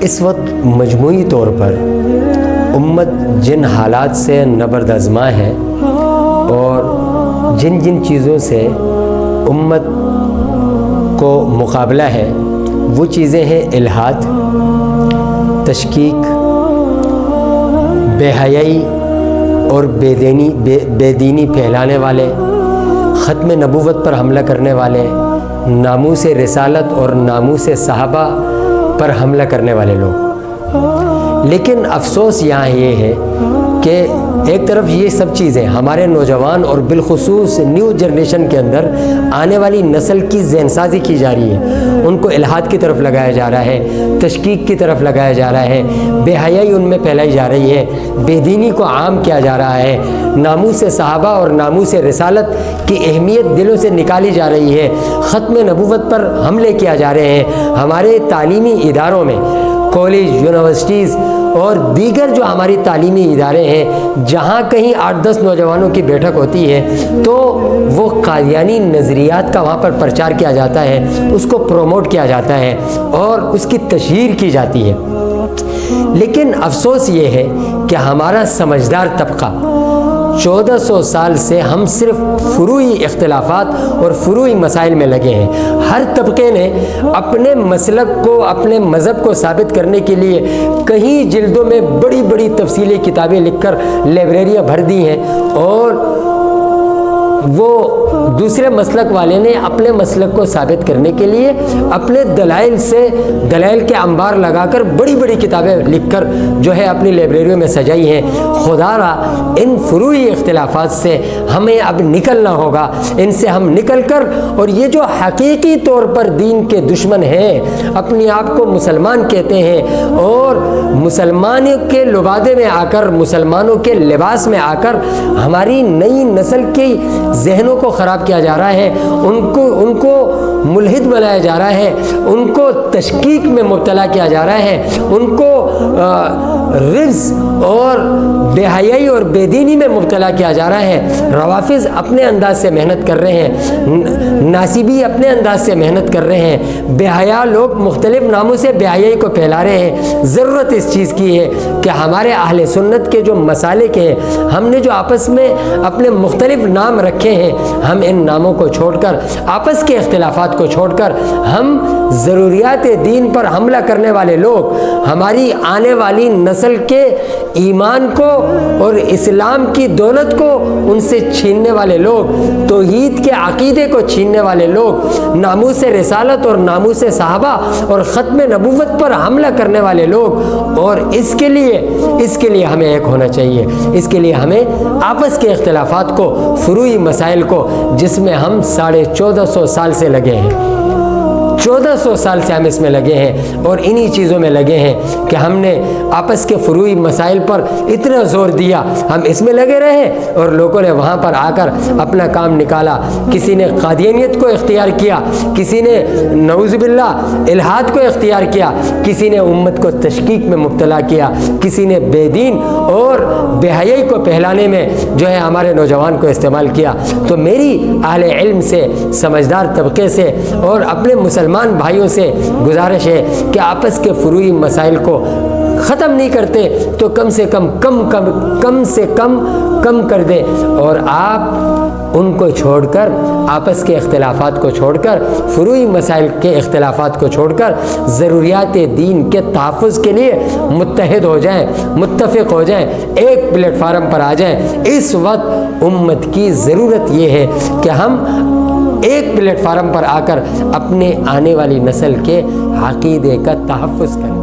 اس وقت مجموعی طور پر امت جن حالات سے نبرد آزما ہے اور جن جن چیزوں سے امت کو مقابلہ ہے وہ چیزیں ہیں الحاد، تشکیک، بے حیائی اور بے دینی پھیلانے والے، ختم نبوت پر حملہ کرنے والے، ناموس رسالت اور ناموس صحابہ پر حملہ کرنے والے لوگ۔ لیکن افسوس یہاں یہ ہے کہ ایک طرف یہ سب چیزیں ہمارے نوجوان اور بالخصوص نیو جنریشن کے اندر آنے والی نسل کی ذہن سازی کی جا رہی ہے، ان کو الحاد کی طرف لگایا جا رہا ہے، تشکیک کی طرف لگایا جا رہا ہے، بے حیائی ان میں پھیلائی جا رہی ہے، بے دینی کو عام کیا جا رہا ہے، ناموس صحابہ اور ناموس رسالت کی اہمیت دلوں سے نکالی جا رہی ہے، ختم نبوت پر حملے کیا جا رہے ہیں۔ ہمارے تعلیمی اداروں میں کالج، یونیورسٹیز اور دیگر جو ہماری تعلیمی ادارے ہیں، جہاں کہیں 8-10 نوجوانوں کی بیٹھک ہوتی ہے تو وہ قادیانی نظریات کا وہاں پر پرچار کیا جاتا ہے، اس کو پروموٹ کیا جاتا ہے اور اس کی تشہیر کی جاتی ہے۔ لیکن افسوس یہ ہے کہ ہمارا سمجھدار طبقہ 1400 سال سے ہم صرف فروعی اختلافات اور فروعی مسائل میں لگے ہیں۔ ہر طبقے نے اپنے مسلک کو، اپنے مذہب کو ثابت کرنے کے لیے کئی جلدوں میں بڑی بڑی تفصیلی کتابیں لکھ کر لائبریریاں بھر دی ہیں، اور وہ دوسرے مسلک والے نے اپنے مسلک کو ثابت کرنے کے لیے اپنے دلائل کے انبار لگا کر بڑی بڑی کتابیں لکھ کر جو ہے اپنی لائبریریوں میں سجائی ہیں۔ خدا را ان فروعی اختلافات سے ہمیں اب نکلنا ہوگا، ان سے ہم نکل کر، اور یہ جو حقیقی طور پر دین کے دشمن ہیں، اپنے آپ کو مسلمان کہتے ہیں اور مسلمانوں کے لبادے میں آ کر، مسلمانوں کے لباس میں آ کر ہماری نئی نسل کی ذہنوں کو خراب کیا جا رہا ہے، ان کو ملحد بنایا جا رہا ہے، ان کو تشکیک میں مبتلا کیا جا رہا ہے، ان کو رجس اور بے حیائی اور بے دینی میں مبتلا کیا جا رہا ہے۔ روافض اپنے انداز سے محنت کر رہے ہیں، ناصبی اپنے انداز سے محنت کر رہے ہیں، بے حیا لوگ مختلف ناموں سے بے حیائی کو پھیلا رہے ہیں۔ ضرورت اس چیز کی ہے کہ ہمارے اہل سنت کے جو مسالک ہیں، ہم نے جو آپس میں اپنے مختلف نام رکھے ہیں، ہم ان ناموں کو چھوڑ کر، آپس کے اختلافات کو چھوڑ کر، ہم ضروریات دین پر حملہ کرنے والے لوگ، ہماری آنے والی نسل کے ایمان کو اور اسلام کی دولت کو ان سے چھیننے والے لوگ، توحید کے عقیدے کو چھیننے والے لوگ، ناموس رسالت اور ناموس صحابہ اور ختم نبوت پر حملہ کرنے والے لوگ، اور اس کے لیے ہمیں ایک ہونا چاہیے۔ اس کے لیے ہمیں آپس کے اختلافات کو، فروعی مسائل کو، جس میں ہم 1450 سال سے لگے ہیں، 1400 سال سے ہم اس میں لگے ہیں اور انہی چیزوں میں لگے ہیں کہ ہم نے آپس کے فروعی مسائل پر اتنا زور دیا، ہم اس میں لگے رہے اور لوگوں نے وہاں پر آ کر اپنا کام نکالا۔ کسی نے قادیانیت کو اختیار کیا، کسی نے نعوذ باللہ الحاد کو اختیار کیا، کسی نے امت کو تشکیک میں مبتلا کیا، کسی نے بے دین اور بے حیائی کو پھیلانے میں جو ہے ہمارے نوجوان کو استعمال کیا۔ تو میری اہل علم سے، سمجھدار طبقے سے اور اپنے مسلمان بھائیوں سے گزارش ہے کہ آپس کے فروعی مسائل کو ختم نہیں کرتے تو کم سے کم کر دیں، اور آپ ان کو چھوڑ کر، آپس کے اختلافات کو چھوڑ کر، فروعی مسائل کے اختلافات کو چھوڑ کر ضروریات دین کے تحفظ کے لیے متحد ہو جائیں، متفق ہو جائیں، ایک پلیٹ فارم پر آ جائیں۔ اس وقت امت کی ضرورت یہ ہے کہ ہم ایک پلیٹ فارم پر آ کر اپنے آنے والی نسل کے عقیدے کا تحفظ کریں۔